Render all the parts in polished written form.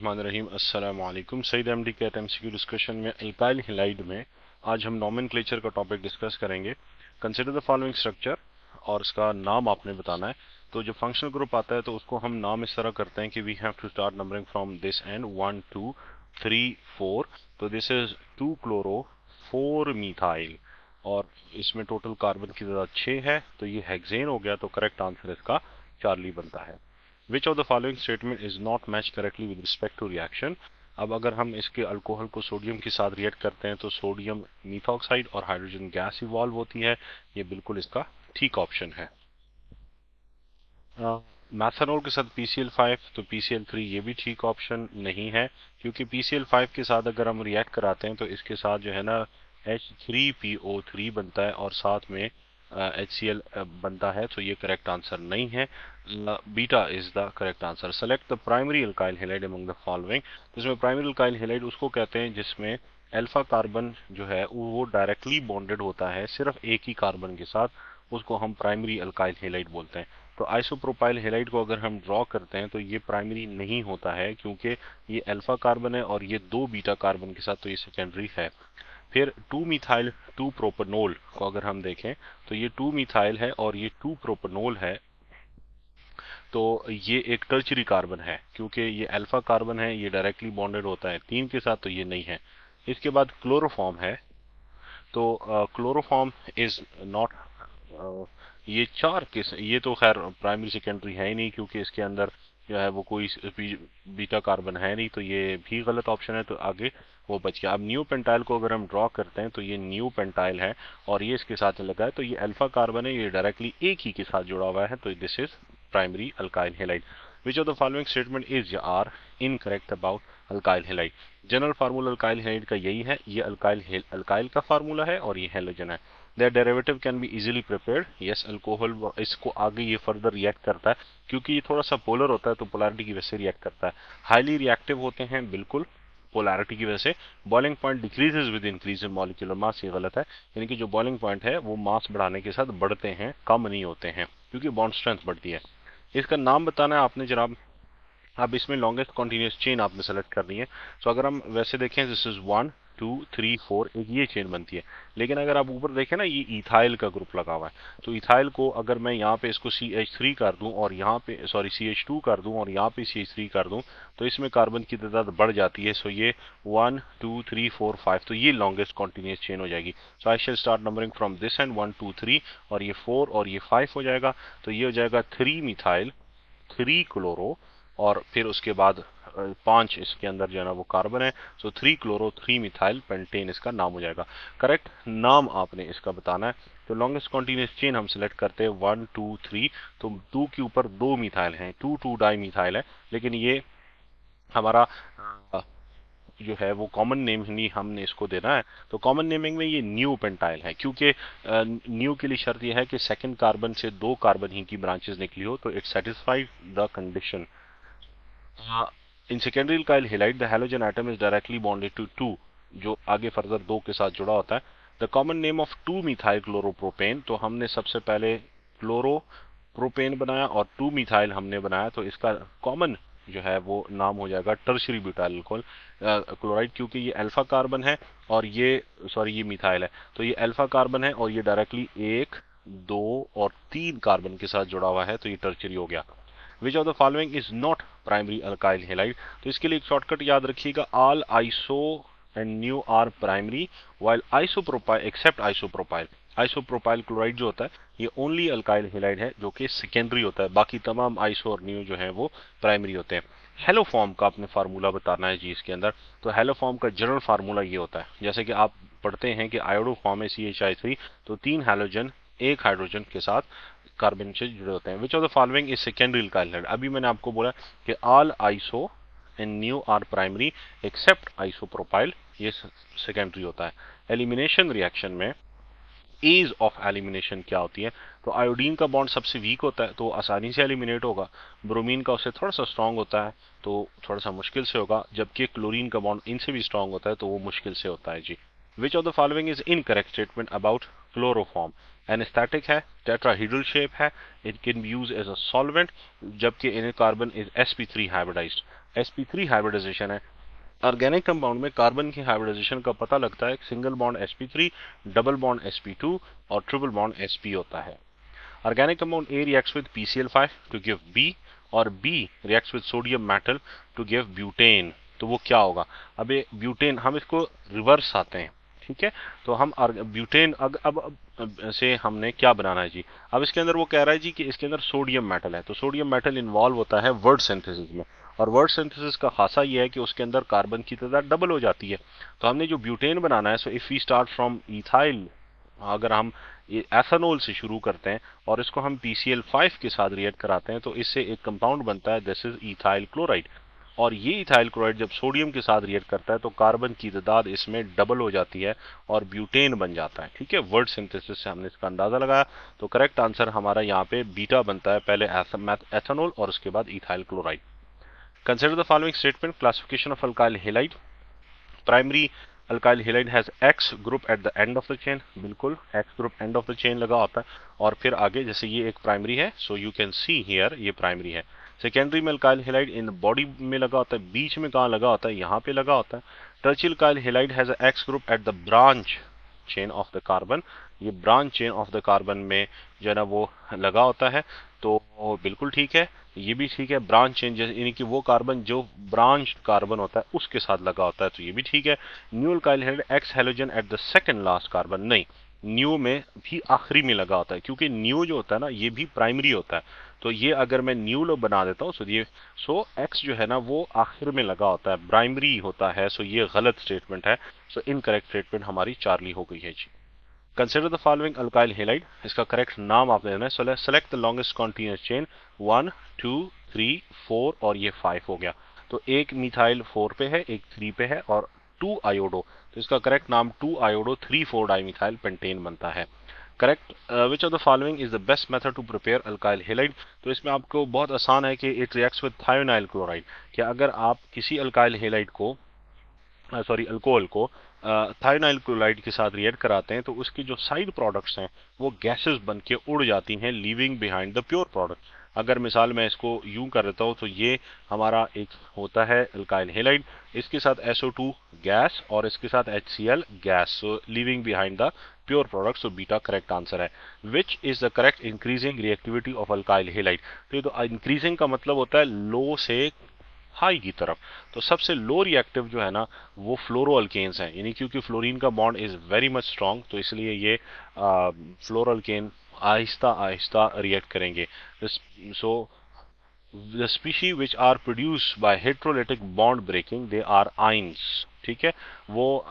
रहीम अस्सलाम वालेकुम। सईद एमडी के एमसीक्यू डिस्कशन में अल्काइल हैलाइड में आज हम नॉमेनक्लेचर का टॉपिक डिस्कस करेंगे। कंसीडर द फॉलोइंग स्ट्रक्चर और इसका नाम आपने बताना है। तो जो फंक्शनल ग्रुप आता है तो उसको हम नाम इस तरह करते हैं कि we have to start numbering from this end 1 2 3 4। तो दिस इज 2 क्लोरो 4 मिथाइल और इसमें टोटल कार्बन की तादाद 6 है, तो ये हेक्सेन हो गया। तो करेक्ट आंसर इसका चार्ली बनता है। Which of the following statement is not matched correctly with respect to reaction? अब अगर हम इसके अल्कोहल को सोडियम के साथ रिएक्ट करते हैं तो सोडियम मीथॉक्साइड और हाइड्रोजन गैस इवॉल्व होती है। ये बिल्कुल इसका ठीक ऑप्शन है। मैथनॉल के साथ PCl5 तो PCl3 ये भी ठीक ऑप्शन नहीं है, क्योंकि PCl5 के साथ अगर हम रिएक्ट कराते हैं तो इसके साथ जो है ना H3PO3 बनता है और साथ में HCl बनता है। तो ये करेक्ट आंसर नहीं है। Beta is the correct answer. Select the primary alkyl halide among the following. इसमें प्राइमरी अल्काइल हैलाइड उसको कहते हैं जिसमें अल्फा कार्बन जो है वो डायरेक्टली बॉन्डेड होता है सिर्फ एक ही कार्बन के साथ, उसको हम प्राइमरी अल्काइल हैलाइड बोलते हैं। तो आइसोप्रोपाइल हैलाइड को अगर हम ड्रॉ करते हैं तो ये प्राइमरी नहीं होता है, क्योंकि ये अल्फा कार्बन है और ये दो बीटा कार्बन के साथ, तो ये सेकेंडरी है। फिर 2 मिथाइल 2 प्रोपेनॉल को अगर हम देखें तो ये 2 मिथाइल है और ये 2 प्रोपेनॉल है, तो ये एक टर्चरी कार्बन है, क्योंकि ये अल्फा कार्बन है, ये डायरेक्टली बॉन्डेड होता है 3 के साथ, तो ये नहीं है। इसके बाद क्लोरोफॉर्म है, तो क्लोरोफॉर्म इज नॉट, ये चार किस, ये तो खैर प्राइमरी सेकेंडरी है ही नहीं, क्योंकि इसके अंदर जो है वो कोई बीटा कार्बन है नहीं, तो ये भी गलत ऑप्शन है। तो आगे वो बच गया। अब न्यू पेंटाइल को अगर हम ड्रॉ करते हैं तो ये न्यू पेंटाइल है और ये इसके साथ लगा है, तो ये अल्फा कार्बन है, ये डायरेक्टली एक ही के साथ जुड़ा हुआ है, तो this is primary alkyl halide. Which of the following statement is or incorrect about alkyl halide? General formula alkyl halide का यही है, ये अल्काइल का फार्मूला है और ये हैलोजन है। Their derivative can be easily prepared. Yes, alcohol इसको आगे ये फर्दर रिएक्ट करता है, क्योंकि ये थोड़ा सा पोलर होता है तो पोलैरिटी की वजह से रिएक्ट करता है। हाईली रिएक्टिव होते हैं बिल्कुल पोलैरिटी की वजह से। Boiling point decreases with increase in molecular mass, ये गलत है। यानी कि जो बॉइलिंग पॉइंट है वो मास बढ़ाने के साथ बढ़ते हैं, कम नहीं होते हैं, क्योंकि बॉन्ड स्ट्रेंथ बढ़ती है। इसका नाम बताना है आपने जनाब। अब इसमें लॉन्गेस्ट कॉन्टिन्यूस चेन आपने सेलेक्ट करनी है। तो अगर हम वैसे देखें, दिस इज 1 2 3 4, एक ये चेन बनती है। लेकिन अगर आप ऊपर देखें ना, ये इथाइल का ग्रुप लगा हुआ है, तो इथाइल को अगर मैं यहाँ पे इसको CH3 कर दूं और यहाँ पे सॉरी CH2 कर दूं और यहाँ पे CH3 कर दूं, तो इसमें कार्बन की तादाद बढ़ जाती है। सो ये 1 2 3 4 5, तो ये लॉन्गेस्ट कॉन्टिन्यूस चेन हो जाएगी। So I shall start numbering from this end 1 2 3, और ये 4 और ये 5 हो जाएगा। तो ये हो जाएगा 3 मिथाइल 3 क्लोरो, और फिर उसके बाद 5 इसके अंदर जो है ना वो कार्बन है। सो 3 क्लोरो 3 मिथाइल पेंटेन इसका नाम हो जाएगा। करेक्ट नाम आपने इसका बताना है। तो लॉन्गेस्ट कॉन्टिन्यूस चेन हम सिलेक्ट करते हैं 1 2 3। तो 2 के ऊपर 2 मिथाइल हैं, 2 2 डाई मिथाइल है, लेकिन ये हमारा जो है वो कॉमन नेम ही हमने इसको देना है। तो कॉमन नेमिंग में ये न्यू पेंटाइल है, क्योंकि न्यू के लिए शर्त यह है कि सेकंड कार्बन से 2 कार्बन ही की ब्रांचेस निकली हो, तो it satisfied the condition. In secondary alkyl halide the halogen atom is directly bonded to 2, जो आगे फर्दर 2 के साथ जुड़ा होता है। The common name of 2 methyl chloropropane, तो हमने सबसे पहले क्लोरो प्रोपेन बनाया और 2 मिथाइल हमने बनाया, तो इसका कॉमन जो है वो नाम हो जाएगा टर्शरी ब्यूटाइल अल्कोहल क्लोराइड, क्योंकि ये अल्फा कार्बन है और ये सॉरी ये मिथाइल है, तो ये अल्फा कार्बन है और ये डायरेक्टली 1 2 और 3 कार्बन के साथ जुड़ा हुआ है, तो ये टर्शरी हो गया। Which of the following is not primary alkyl halide? तो इसके लिए एक शॉर्टकट याद रखिएगा, all iso and neo are primary while isopropyl except isopropyl. Isopropyl chloride जो होता है ये ओनली अल्काइल हैलाइड है, जो कि सेकेंडरी होता है। बाकी तमाम आइसो और न्यू जो है वो प्राइमरी होते हैं। हेलो फॉर्म का आपने फार्मूला बताना है जी इसके अंदर। तो हेलो फॉर्म का जनरल फार्मूला ये होता है, जैसे कि आप पढ़ते हैं कि आयोडो फॉर्म है CHI3, तो 3 हैलोजन 1 हाइड्रोजन के साथ कार्बन से जुड़े होते हैं। Which of the following is secondary alkyl halide? अभी मैंने आपको बोला कि all iso and neo are primary except isopropyl, ये सेकेंडरी होता है। एलिमिनेशन रिएक्शन में एज ऑफ एलिमिनेशन क्या होती है? तो आयोडीन का बॉन्ड सबसे वीक होता है, तो आसानी से एलिमिनेट होगा। ब्रोमीन का उससे थोड़ा सा स्ट्रांग होता है, तो थोड़ा सा मुश्किल से होगा। जबकि क्लोरीन का बॉन्ड इनसे भी स्ट्रांग होता है, तो वो मुश्किल से होता है जी। Which of the following is incorrect statement about chloroform? Anaesthetic है, टेट्राहीड्रल शेप है, it can be use as a solvent, जबकि in carbon is sp3 hybridised. sp3 hybridisation है। ऑर्गेनिक कंपाउंड में कार्बन की हाइब्रिडाइजेशन का पता लगता है single bond sp3, double bond sp2 और ट्रिपल बॉन्ड sp होता है। Organic compound A reacts with PCl5 to give B और B reacts with sodium metal to give butane। तो वो क्या होगा? अब ये ब्यूटेन, हम इसको रिवर्स आते हैं, ठीक है। तो हम ब्यूटेन अब से हमने क्या बनाना है जी? अब इसके अंदर वो कह रहा है जी कि इसके अंदर सोडियम मेटल है, तो सोडियम मेटल इन्वॉल्व होता है वर्ड सिंथेसिस में, और वर्ड सिंथेसिस का खासा ये है कि उसके अंदर कार्बन की तादाद डबल हो जाती है। तो हमने जो ब्यूटेन बनाना है, so if we start from ethyl, अगर हम एथेनॉल से शुरू करते हैं और इसको हम PCl5 के साथ रिएक्ट कराते हैं तो इससे एक कंपाउंड बनता है, दिस इज इथाइल क्लोराइड। और ये इथाइल क्लोराइड जब सोडियम के साथ रिएक्ट करता है तो कार्बन की तादाद इसमें डबल हो जाती है और ब्यूटेन बन जाता है, ठीक है। वर्ड सिंथेसिस से हमने इसका अंदाजा लगाया, तो करेक्ट आंसर हमारा यहाँ पे बीटा बनता है, पहले एथेनॉल और उसके बाद ethyl chloride. Consider the following statement, classification of alkyl halide. Primary alkyl halide has X group at the end of the chain, बिल्कुल X group end of the chain लगा होता है, और फिर आगे जैसे ये एक प्राइमरी है, so you can see here ये प्राइमरी है। सेकेंडरी में अल्काइल हैलाइड इन बॉडी में लगा होता है, बीच में कहाँ लगा होता है? यहाँ पे लगा होता है। Tertiary alkyl halide has X group at the branch chain of the carbon, ये branch chain of the carbon में जो है ना वो लगा होता है, तो बिल्कुल ठीक है, ये भी ठीक है। ब्रांच चेन यानी कि वो कार्बन जो ब्रांच कार्बन होता है उसके साथ लगा होता है, तो ये भी ठीक है। New alkyl halide X halogen at the second last carbon, नहीं, न्यू में भी आखिरी में लगा होता है, क्योंकि न्यू जो होता है ना ये भी प्राइमरी होता है, तो ये अगर मैं न्यू लो बना देता हूँ सो X जो है ना वो आखिर में लगा होता है, प्राइमरी होता है, सो ये गलत स्टेटमेंट है, सो इनकरेक्ट स्टेटमेंट हमारी चार्ली हो गई है जी। Consider the following alkyl halide, इसका करेक्ट नाम आपने देना है। Select the longest continuous chain, 1 2 3 4 और ये 5 हो गया, तो एक मिथाइल 4 पे है, एक 3 पे है और 2 आयोडो, तो इसका करेक्ट नाम 2 आयोडो 3,4 डाइमिथाइल पेंटेन बनता है। Correct. Which of the following is the best method to prepare alkyl halide, तो इसमें आपको बहुत आसान है कि it reacts with thionyl chloride, कि अगर आप किसी अल्काइल हैलाइड को अल्कोहल को थायोनाइल क्लोराइड के साथ रिएक्ट कराते हैं तो उसकी जो साइड प्रोडक्ट्स हैं वो गैसेस बन के उड़ जाती हैं, leaving behind the pure product. अगर मिसाल मैं इसको यूं कर देता हूं तो ये हमारा एक होता है अल्काइल हैलाइड, इसके साथ SO2 गैस और इसके साथ HCl gas, so leaving behind the pure product, so beta correct answer है। Which is the correct increasing reactivity of alkyl halide, तो ये तो इंक्रीजिंग का मतलब होता है लो से हाई की तरफ, तो सबसे लो रिएक्टिव जो है ना वो फ्लोरोअल्केन्स हैं, यानी क्योंकि फ्लोरीन का bond is very much strong, तो इसलिए ये फ्लोरोअल्केन आहिस्ता आहिस्ता रिएक्ट करेंगे। So the species which are produced by heterolytic bond breaking they are ions, ठीक है। वो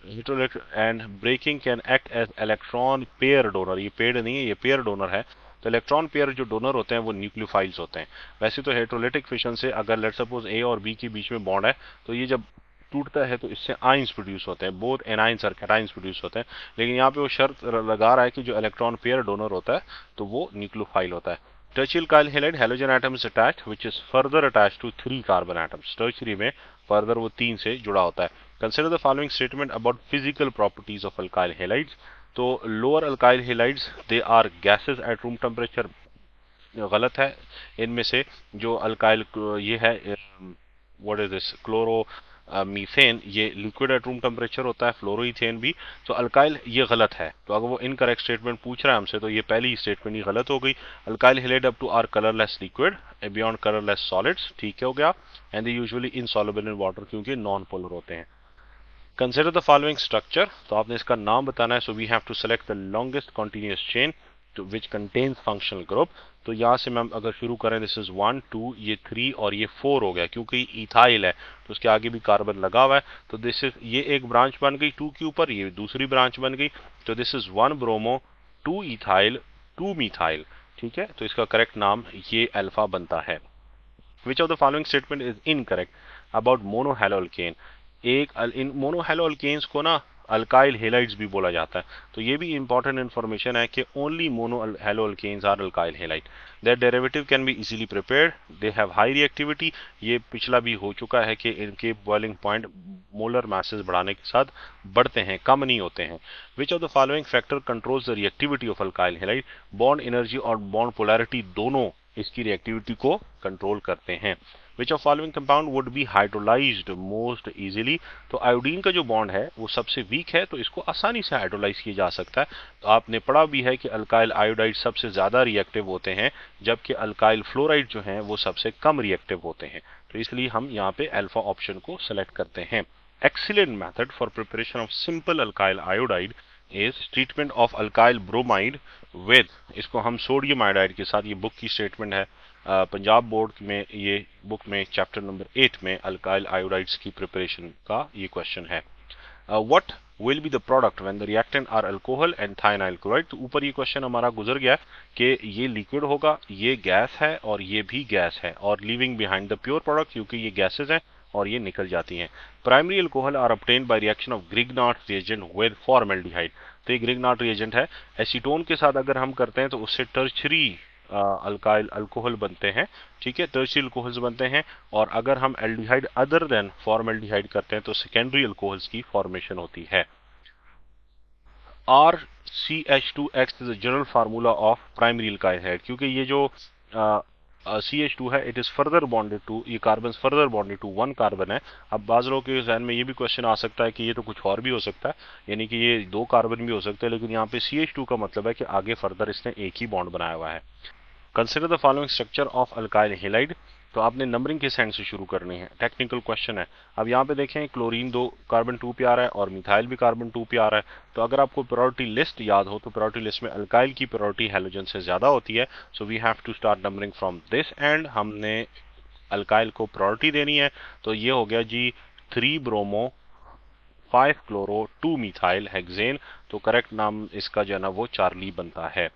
heterolytic and breaking can act as electron pair donor, ये पेड नहीं है, ये पेयर डोनर है, तो इलेक्ट्रॉन पेयर जो डोनर होते हैं वो न्यूक्लियोफाइल्स होते हैं। वैसे तो हेट्रोलिटिक फिशन से अगर लेट सपोज A और B के बीच में बॉन्ड है तो ये जब टूटता है तो इससे आइंस प्रोड्यूस होते हैं, बोथ एनाइंस और कैटाइंस प्रोड्यूस होते हैं, लेकिन यहाँ पे वो शर्त लगा रहा है कि जो इलेक्ट्रॉन पेयर डोनर होता है तो वो न्यूक्लियोफाइल होता है। Tertiary alkyl halide halogen atom is attached which is further attached to 3 carbon atoms, tertiary में फर्दर वो 3 से जुड़ा होता है। Consider the following statement about physical properties of alkyl halides, तो lower alkyl halides they are gases at room temperature, गलत है। इनमें से जो अल्काइल ये है what is this chloromethane, ये लिक्विड एट रूम टेम्परेचर होता है, फ्लोरोइथेन भी, तो अल्काइल ये गलत है, तो अगर वो इनकरेक्ट स्टेटमेंट पूछ रहा है हमसे तो ये पहली स्टेटमेंट ही गलत हो गई। Alkyl halide up to are colourless liquid beyond colourless solids, ठीक हो गया, and they usually insoluble in water क्योंकि नॉन पोलर होते हैं। कंसिडर द फॉलोइंग स्ट्रक्चर, तो आपने इसका नाम बताना है, so we have to select the longest continuous chain which contains functional group, तो यहाँ से मैम अगर शुरू करें दिस इज 1 2 ये 3 और ये 4 हो गया, क्योंकि इथाइल है तो उसके आगे भी कार्बन लगा हुआ है, तो दिस इज ये एक ब्रांच बन गई 2 के ऊपर, ये दूसरी ब्रांच बन गई, तो this is 1 bromo 2 ethyl 2 methyl, ठीक है, तो इसका करेक्ट नाम ये अल्फा बनता है। Which of the following statement is incorrect about monohaloalkane, एक इन मोनोहैलोअल्केन्स को ना अल्काइल हैलाइड्स भी बोला जाता है, तो ये भी इंपॉर्टेंट इन्फॉर्मेशन है कि only monohaloalkanes are alkyl halide, their derivative can be easily prepared, they have high reactivity, ये पिछला भी हो चुका है कि इनके बॉइलिंग पॉइंट मोलर मासेस बढ़ाने के साथ बढ़ते हैं, कम नहीं होते हैं। Which of the following factor controls the reactivity of alkyl halide, bond energy और बॉन्ड पोलैरिटी दोनों इसकी रिएक्टिविटी को कंट्रोल करते हैं। Which of following compound would be hydrolysed most easily. तो आयोडीन का जो बॉन्ड है वो सबसे वीक है, तो इसको आसानी से हाइड्रोलाइज किया जा सकता है। तो आपने पढ़ा भी है कि अल्काइल आयोडाइड सबसे ज्यादा रिएक्टिव होते हैं, जबकि अल्काइल फ्लोराइड जो हैं वो सबसे कम रिएक्टिव होते हैं। तो इसलिए हम यहाँ पे अल्फा ऑप्शन को सेलेक्ट करते हैं। Excellent method for preparation of simple alkyl iodide is treatment of alkyl bromide with, इसको हम सोडियम आयोडाइड के साथ, ये बुक की स्टेटमेंट है, पंजाब बोर्ड में ये बुक में चैप्टर नंबर 8 में अल्काइल आयोडाइड्स की प्रिपरेशन का ये क्वेश्चन है। What will be the product when the reactant are alcohol and thionyl chloride. तो ऊपर ये क्वेश्चन हमारा गुजर गया कि ये लिक्विड होगा, ये गैस है और ये भी गैस है, और leaving behind the pure product, क्योंकि ये गैसेज हैं और ये निकल जाती हैं। Primary alcohol are obtained by reaction of Grignard reagent with formaldehyde. तो ये ग्रिग्नार्ड रिएजेंट है, एसीटोन के साथ अगर हम करते हैं तो उससे टर्शरी अल्काइल अल्कोहल बनते हैं, ठीक है, टर्शरी अल्कोहल्स बनते हैं। और अगर हम एल्डिहाइड अदर देन फॉर्मल्डिहाइड करते हैं तो सेकेंडरी अल्कोहल्स की फॉर्मेशन होती है। RCH2 acts as a general formula of primary alkyl halide, क्योंकि ये जो CH2 है, it is further bonded to, ये carbon further bonded to one carbon है। अब बाज लोगों के जहन में ये भी क्वेश्चन आ सकता है कि ये तो कुछ और भी हो सकता है, यानी कि ये दो कार्बन भी हो सकते हैं, लेकिन यहाँ पे CH2 का मतलब है कि आगे फर्दर इसने एक ही बॉन्ड बनाया हुआ है। Consider the following structure of alkyl halide. तो आपने नंबरिंग किस हैंड से शुरू करनी है, टेक्निकल क्वेश्चन है। अब यहाँ पे देखें क्लोरीन 2 कार्बन 2 पे आ रहा है और मिथाइल भी कार्बन 2 पे आ रहा है। तो अगर आपको प्रायोरिटी लिस्ट याद हो तो प्रायोरिटी लिस्ट में अल्काइल की प्रायोरिटी हैलोजन से ज्यादा होती है। So we have to start numbering from this end, हमने अल्काइल को प्रायोरिटी देनी है। तो ये हो गया जी 3 ब्रोमो 5 क्लोरो 2 मिथाइल हेक्सेन। तो करेक्ट नाम इसका जो है ना वो चार्ली बनता है।